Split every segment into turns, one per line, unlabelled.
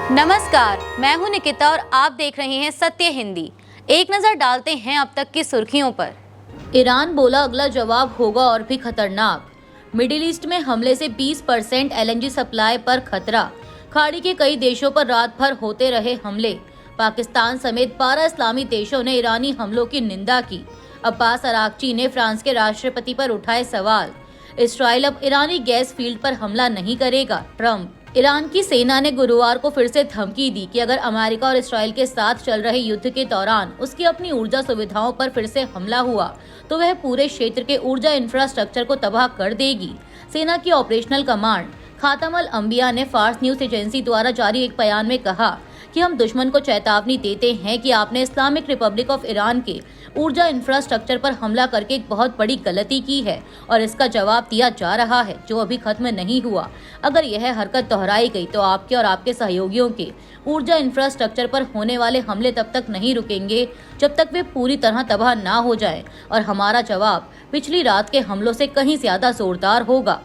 नमस्कार, मैं हूं निकिता और आप देख रहे हैं सत्य हिंदी। एक नजर डालते हैं अब तक की सुर्खियों पर। ईरान बोला अगला जवाब होगा और भी खतरनाक। मिडिल ईस्ट में हमले से 20% एलएनजी सप्लाई पर खतरा। खाड़ी के कई देशों पर रात भर होते रहे हमले। पाकिस्तान समेत 12 इस्लामी देशों ने ईरानी हमलों की निंदा की। अब्बास अरागची ने फ्रांस के राष्ट्रपति पर उठाए सवाल। इसराइल अब ईरानी गैस फील्ड पर हमला नहीं करेगा, ट्रंप। ईरान की सेना ने गुरुवार को फिर से धमकी दी कि अगर अमेरिका और इसराइल के साथ चल रहे युद्ध के दौरान उसकी अपनी ऊर्जा सुविधाओं पर फिर से हमला हुआ तो वह पूरे क्षेत्र के ऊर्जा इंफ्रास्ट्रक्चर को तबाह कर देगी। सेना की ऑपरेशनल कमांड खातम अल अंबिया ने फार्स न्यूज एजेंसी द्वारा जारी एक बयान में कहा कि हम दुश्मन को चेतावनी देते हैं कि आपने इस्लामिक रिपब्लिक ऑफ ईरान के ऊर्जा इंफ्रास्ट्रक्चर पर हमला करके एक बहुत बड़ी गलती की है और इसका जवाब दिया जा रहा है जो अभी खत्म नहीं हुआ। अगर यह हरकत दोहराई गई तो आपके और आपके सहयोगियों के ऊर्जा इंफ्रास्ट्रक्चर पर होने वाले हमले तब तक नहीं रुकेंगे जब तक वे पूरी तरह तबाह ना हो जाएं और हमारा जवाब पिछली रात के हमलों से कहीं ज्यादा जोरदार होगा।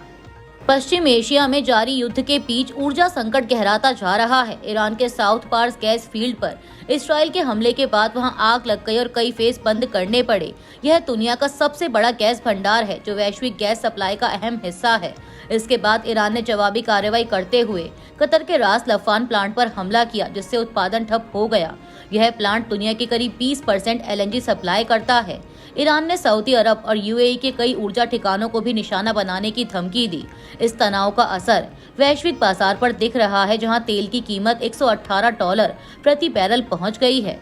पश्चिम एशिया में जारी युद्ध के बीच ऊर्जा संकट गहराता जा रहा है। ईरान के साउथ पार्स गैस फील्ड पर इसराइल के हमले के बाद वहां आग लग गई और कई फेस बंद करने पड़े। यह दुनिया का सबसे बड़ा गैस भंडार है जो वैश्विक गैस सप्लाई का अहम हिस्सा है। इसके बाद ईरान ने जवाबी कार्रवाई करते हुए कतर के रास लफान प्लांट पर हमला किया जिससे उत्पादन ठप हो गया। यह प्लांट दुनिया की करीब 20% एलएनजी सप्लाई करता है। ईरान ने सऊदी अरब और यूएई के कई ऊर्जा ठिकानों को भी निशाना बनाने की धमकी दी। इस तनाव का असर वैश्विक बाजार पर दिख रहा है जहां तेल की कीमत $118 प्रति बैरल पहुंच गई है।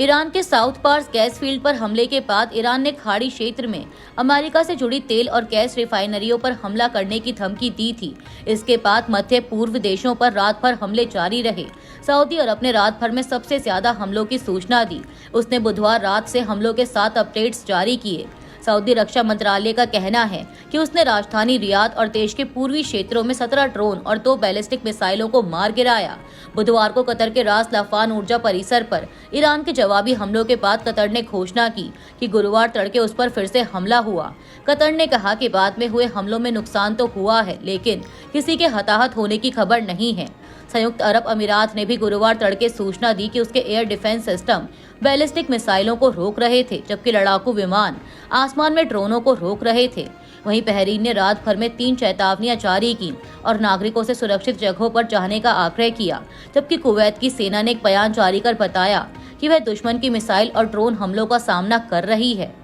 ईरान के साउथ पार्स गैस फील्ड पर हमले के बाद ईरान ने खाड़ी क्षेत्र में अमेरिका से जुड़ी तेल और गैस रिफाइनरियों पर हमला करने की धमकी दी थी। इसके बाद मध्य पूर्व देशों पर रात भर हमले जारी रहे। सऊदी अरब ने रात भर में सबसे ज्यादा हमलों की सूचना दी। उसने बुधवार रात से हमलों के 7 अपडेट्स जारी किए। सऊदी रक्षा मंत्रालय का कहना है कि उसने राजधानी रियाद और देश के पूर्वी क्षेत्रों में 17 ड्रोन और 2 बैलिस्टिक मिसाइलों को मार गिराया। बुधवार को कतर के रास लाफान ऊर्जा परिसर पर ईरान के जवाबी हमलों के बाद कतर ने घोषणा की कि गुरुवार तड़के उस पर फिर से हमला हुआ। कतर ने कहा कि बाद में हुए हमलों में नुकसान तो हुआ है लेकिन किसी के हताहत होने की खबर नहीं है। संयुक्त अरब अमीरात ने भी गुरुवार तड़के सूचना दी कि उसके एयर डिफेंस सिस्टम बैलिस्टिक मिसाइलों को रोक रहे थे जबकि लड़ाकू विमान आसमान में ड्रोनों को रोक रहे थे। वहीं बहरीन ने रात भर में 3 चेतावनियां जारी की और नागरिकों से सुरक्षित जगहों पर जाने का आग्रह किया, जबकि कुवैत की सेना ने एक बयान जारी कर बताया कि वह दुश्मन की मिसाइल और ड्रोन हमलों का सामना कर रही है।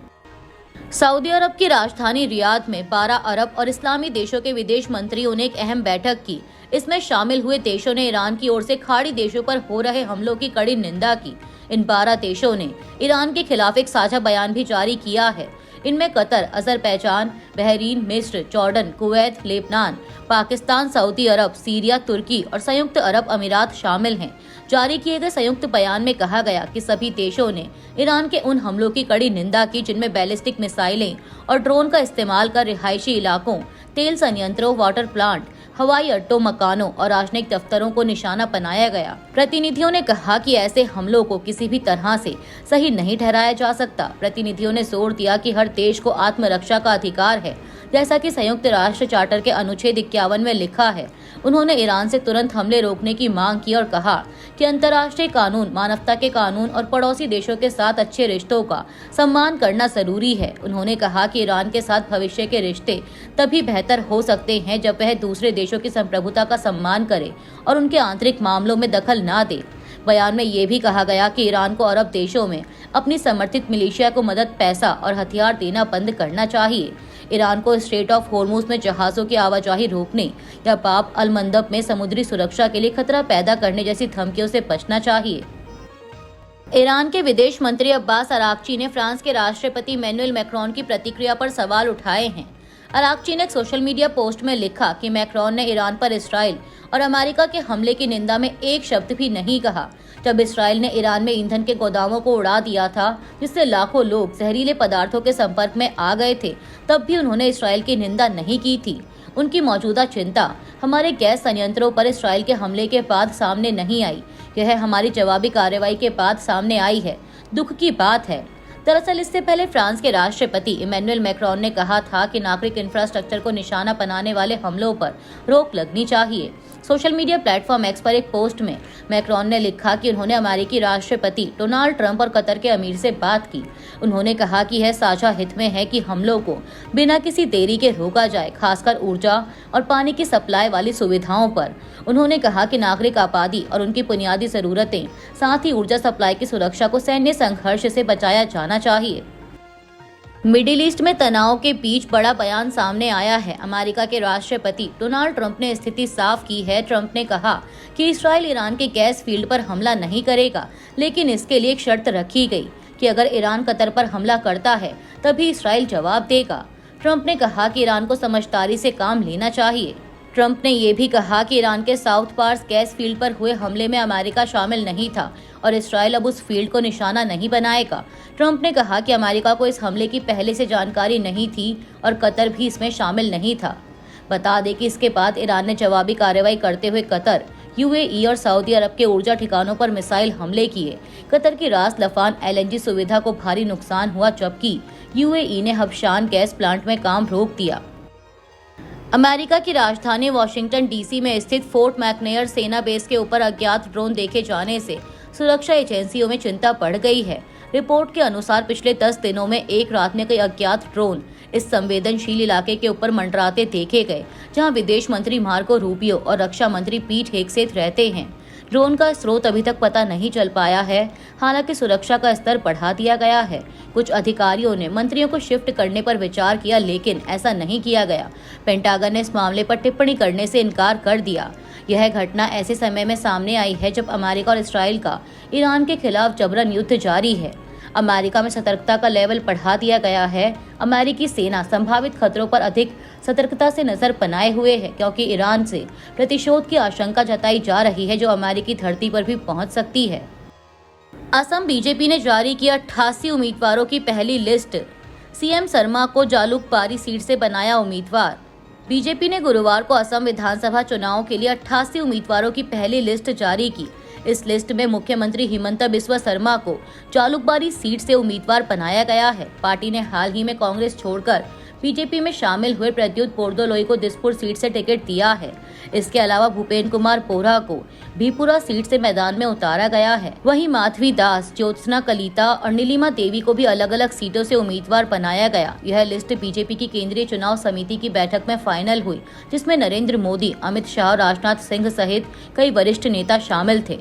सऊदी अरब की राजधानी रियाद में 12 अरब और इस्लामी देशों के विदेश मंत्रियों ने एक अहम बैठक की। इसमें शामिल हुए देशों ने ईरान की ओर से खाड़ी देशों पर हो रहे हमलों की कड़ी निंदा की। इन 12 देशों ने ईरान के खिलाफ एक साझा बयान भी जारी किया है। इनमें कतर, अजरबैजान, बहरीन, मिस्र, Jordan, Kuwait, Lebanon, Pakistan, Saudi अरब, सीरिया, तुर्की और संयुक्त अरब अमीरात शामिल हैं। जारी किए गए संयुक्त बयान में कहा गया कि सभी देशों ने ईरान के उन हमलों की कड़ी निंदा की जिनमें बैलिस्टिक मिसाइलें और ड्रोन का इस्तेमाल कर रिहायशी इलाकों, तेल संयंत्रों, वाटर प्लांट, हवाई अड्डों, मकानों और राजनयिक दफ्तरों को निशाना बनाया गया। प्रतिनिधियों ने कहा कि ऐसे हमलों को किसी भी तरह से सही नहीं ठहराया जा सकता। प्रतिनिधियों ने जोर दिया कि हर देश को आत्मरक्षा का अधिकार है, जैसा कि संयुक्त राष्ट्र चार्टर के अनुच्छेद 51 में लिखा है। उन्होंने ईरान से तुरंत हमले रोकने की मांग की और कहा कि अंतर्राष्ट्रीय कानून, मानवता के कानून और पड़ोसी देशों के साथ अच्छे रिश्तों का सम्मान करना जरूरी है। उन्होंने कहा कि ईरान के साथ भविष्य के रिश्ते तभी बेहतर हो सकते हैं जब वह दूसरे देशों की संप्रभुता का सम्मान करे और उनके आंतरिक मामलों में दखल न दे। बयान में ये भी कहा गया कि ईरान को अरब देशों में अपनी समर्थित मिलिशिया को मदद, पैसा और हथियार देना बंद करना चाहिए। ईरान को स्ट्रेट ऑफ होर्मुज में जहाजों की आवाजाही रोकने या बाब अल मंदब में समुद्री सुरक्षा के लिए खतरा पैदा करने जैसी धमकियों से बचना चाहिए। ईरान के विदेश मंत्री अब्बास अरागची ने फ्रांस के राष्ट्रपति इमैनुअल मैक्रोन की प्रतिक्रिया पर सवाल उठाए हैं। अरागची ने एक सोशल मीडिया पोस्ट में लिखा कि मैक्रोन ने ईरान पर इसराइल और अमेरिका के हमले की निंदा में एक शब्द भी नहीं कहा। जब इसराइल ने ईरान में ईंधन के गोदामों को उड़ा दिया था जिससे लाखों लोग जहरीले पदार्थों के संपर्क में आ गए थे, तब भी उन्होंने इसराइल की निंदा नहीं की थी। उनकी मौजूदा चिंता हमारे गैस संयंत्रों पर इसराइल के हमले के बाद सामने नहीं आई, यह हमारी जवाबी कार्रवाई के बाद सामने आई है। दुख की बात है। दरअसल इससे पहले फ्रांस के राष्ट्रपति इमैनुअल मैक्रोन ने कहा था कि नागरिक इंफ्रास्ट्रक्चर को निशाना बनाने वाले हमलों पर रोक लगनी चाहिए। सोशल मीडिया प्लेटफॉर्म एक्स पर एक पोस्ट में मैक्रोन ने लिखा कि उन्होंने अमेरिकी राष्ट्रपति डोनाल्ड ट्रंप और कतर के अमीर से बात की। उन्होंने कहा कि यह साझा हित में है कि हमलों को बिना किसी देरी के रोका जाए, खासकर ऊर्जा और पानी की सप्लाई वाली सुविधाओं पर। उन्होंने कहा कि नागरिक आबादी और उनकी बुनियादी जरूरतें, साथ ही ऊर्जा सप्लाई की सुरक्षा को सैन्य संघर्ष से बचाया जाना चाहिए। मिडिल ईस्ट में तनाव के बीच बड़ा बयान सामने आया है। अमेरिका के राष्ट्रपति डोनाल्ड ट्रंप ने स्थिति साफ की है। ट्रंप ने कहा कि इस्राएल ईरान के गैस फील्ड पर हमला नहीं करेगा, लेकिन इसके लिए एक शर्त रखी गई कि अगर ईरान कतर पर हमला करता है तभी इस्राएल जवाब देगा। ट्रंप ने कहा कि ईरान को समझदारी से काम लेना चाहिए। ट्रंप ने ये भी कहा कि ईरान के साउथ पार्स गैस फील्ड पर हुए हमले में अमेरिका शामिल नहीं था और इस्राएल अब उस फील्ड को निशाना नहीं बनाएगा। ट्रंप ने कहा कि अमेरिका को इस हमले की पहले से जानकारी नहीं थी और कतर भी इसमें शामिल नहीं था। बता दें कि इसके बाद ईरान ने जवाबी कार्रवाई करते हुए कतर, यूएई और सऊदी अरब के ऊर्जा ठिकानों पर मिसाइल हमले किए। कतर की रास लफान एलएनजी सुविधा को भारी नुकसान हुआ, जबकि यूएई ने हबशान गैस प्लांट में काम रोक दिया। अमेरिका की राजधानी वाशिंगटन डीसी में स्थित फोर्ट मैकनेयर सेना बेस के ऊपर अज्ञात ड्रोन देखे जाने से सुरक्षा एजेंसियों में चिंता बढ़ गई है। रिपोर्ट के अनुसार पिछले 10 दिनों में एक रात में कई अज्ञात ड्रोन इस संवेदनशील इलाके के ऊपर मंडराते देखे गए, जहां विदेश मंत्री मार्को रूबियो और रक्षा मंत्री पीट हेगसेथ रहते हैं। ड्रोन का स्रोत अभी तक पता नहीं चल पाया है, हालांकि सुरक्षा का स्तर बढ़ा दिया गया है। कुछ अधिकारियों ने मंत्रियों को शिफ्ट करने पर विचार किया, लेकिन ऐसा नहीं किया गया। पेंटागन ने इस मामले पर टिप्पणी करने से इनकार कर दिया। यह घटना ऐसे समय में सामने आई है जब अमेरिका और इस्राएल का ईरान के खिलाफ जबरन युद्ध जारी है। अमेरिका में सतर्कता का लेवल बढ़ा दिया गया है। अमेरिकी सेना संभावित खतरों पर अधिक सतर्कता से नजर बनाए हुए है, क्योंकि ईरान से प्रतिशोध की आशंका जताई जा रही है जो अमेरिकी धरती पर भी पहुंच सकती है। असम बीजेपी ने जारी किया 88 उम्मीदवारों की पहली लिस्ट। सीएम शर्मा को जालुकबारी सीट से बनाया उम्मीदवार। बीजेपी ने गुरुवार को असम विधानसभा चुनाव के लिए 88 उम्मीदवारों की पहली लिस्ट जारी की। इस लिस्ट में मुख्यमंत्री हिमंता बिस्वा शर्मा को जालुकबारी सीट से उम्मीदवार बनाया गया है। पार्टी ने हाल ही में कांग्रेस छोड़कर बीजेपी में शामिल हुए प्रद्युत बोरदोलोई को दिसपुर सीट से टिकट दिया है। इसके अलावा भूपेन कुमार पोरा को भीपुरा सीट से मैदान में उतारा गया है। वहीं माधवी दास, ज्योत्सना कलिता और नीलिमा देवी को भी अलग अलग सीटों से उम्मीदवार बनाया गया। यह लिस्ट बीजेपी की केंद्रीय चुनाव समिति की बैठक में फाइनल हुई, जिसमें नरेंद्र मोदी, अमित शाह और राजनाथ सिंह सहित कई वरिष्ठ नेता शामिल थे।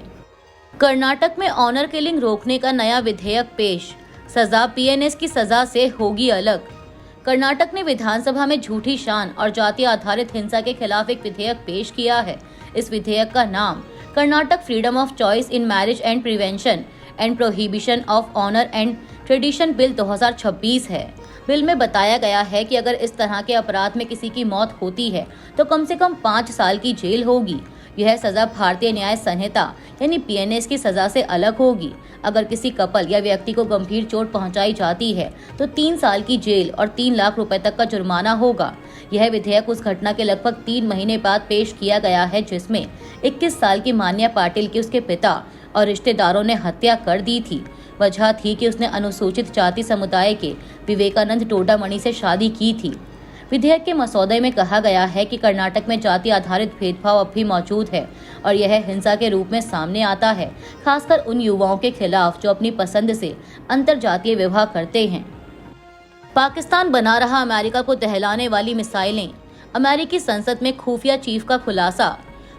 कर्नाटक में ऑनर किलिंग रोकने का नया विधेयक पेश। सजा पीएनएस की सजा से होगी अलग। कर्नाटक ने विधानसभा में झूठी शान और जाति आधारित हिंसा के खिलाफ एक विधेयक पेश किया है। इस विधेयक का नाम Karnataka freedom of choice in marriage and prevention and prohibition of honour and tradition bill 2026 है। बिल में बताया गया है कि अगर इस तरह के अपराध में किसी की मौत होती है तो कम से कम 5 साल की जेल होगी। यह सजा भारतीय न्याय संहिता यानी पीएनएस की सजा से अलग होगी। अगर किसी कपल या व्यक्ति को गंभीर चोट पहुंचाई जाती है तो 3 साल की जेल और 3 लाख रुपए तक का जुर्माना होगा। यह विधेयक उस घटना के लगभग 3 महीने बाद पेश किया गया है जिसमें 21 साल की मान्या पाटिल की उसके पिता और रिश्तेदारों ने हत्या कर दी थी। वजह थी कि उसने अनुसूचित जाति समुदाय के विवेकानंद टोडामणि से शादी की थी। विधेयक के मसौदे में कहा गया है कि कर्नाटक में जाति आधारित भेदभाव अब भी मौजूद है और यह हिंसा के रूप में सामने आता है, खासकर उन युवाओं के खिलाफ जो अपनी पसंद से अंतरजातीय विवाह करते हैं। पाकिस्तान बना रहा अमेरिका को दहलाने वाली मिसाइलें। अमेरिकी संसद में खुफिया चीफ का खुलासा।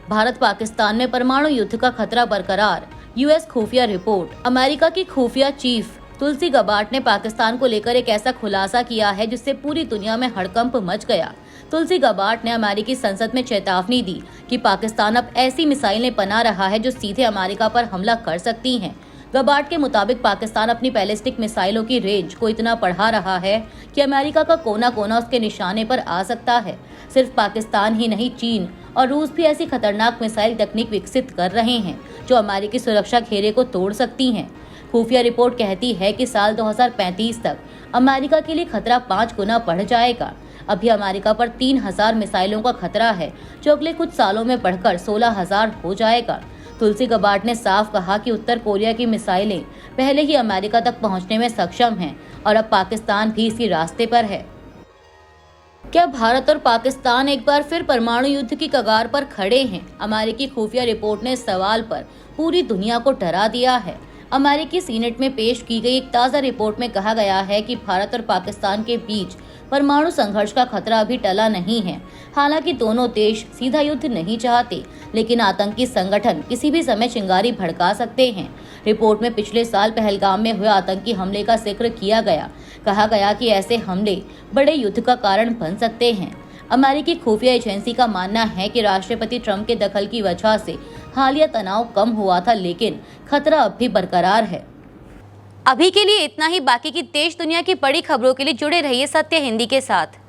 भारत पाकिस्तान में परमाणु युद्ध का खतरा बरकरार। यूएस खुफिया रिपोर्ट। अमेरिका की खुफिया चीफ तुलसी गबार्ड ने पाकिस्तान को लेकर एक ऐसा खुलासा किया है जिससे पूरी दुनिया में हड़कंप मच गया। तुलसी गबार्ड ने अमेरिकी संसद में चेतावनी दी कि पाकिस्तान अब ऐसी मिसाइलें बना रहा है जो सीधे अमेरिका पर हमला कर सकती हैं। गबार्ड के मुताबिक पाकिस्तान अपनी बैलिस्टिक मिसाइलों की रेंज को इतना बढ़ा रहा है कि अमेरिका का कोना कोना उसके निशाने पर आ सकता है। सिर्फ पाकिस्तान ही नहीं, चीन और रूस भी ऐसी खतरनाक मिसाइल तकनीक विकसित कर रहे हैं जो अमेरिकी सुरक्षा घेरे को तोड़ सकती हैं। खुफिया रिपोर्ट कहती है कि साल 2035 तक अमेरिका के लिए खतरा 5 गुना बढ़ जाएगा। अभी अमेरिका पर 3000 मिसाइलों का खतरा है जो अगले कुछ सालों में बढ़कर 16,000 हो जाएगा। तुलसी गबार्ड ने साफ कहा कि उत्तर कोरिया की मिसाइलें पहले ही अमेरिका तक पहुंचने में सक्षम हैं और अब पाकिस्तान भी इसी रास्ते पर है। क्या भारत और पाकिस्तान एक बार फिर परमाणु युद्ध की कगार पर खड़े हैं? अमेरिकी खुफिया रिपोर्ट ने इस सवाल पर पूरी दुनिया को डरा दिया है। अमेरिकी सीनेट में पेश की गई एक ताज़ा रिपोर्ट में कहा गया है कि भारत और पाकिस्तान के बीच परमाणु संघर्ष का खतरा अभी टला नहीं है। हालांकि दोनों देश सीधा युद्ध नहीं चाहते, लेकिन आतंकी संगठन किसी भी समय चिंगारी भड़का सकते हैं। रिपोर्ट में पिछले साल पहलगाम में हुए आतंकी हमले का जिक्र किया गया। कहा गया कि ऐसे हमले बड़े युद्ध का कारण बन सकते हैं। अमेरिकी खुफिया एजेंसी का मानना है कि राष्ट्रपति ट्रंप के दखल की वजह से हालिया तनाव कम हुआ था, लेकिन खतरा अब भी बरकरार है। अभी के लिए इतना ही। बाकी की देश दुनिया की बड़ी खबरों के लिए जुड़े रहिए सत्य हिंदी के साथ।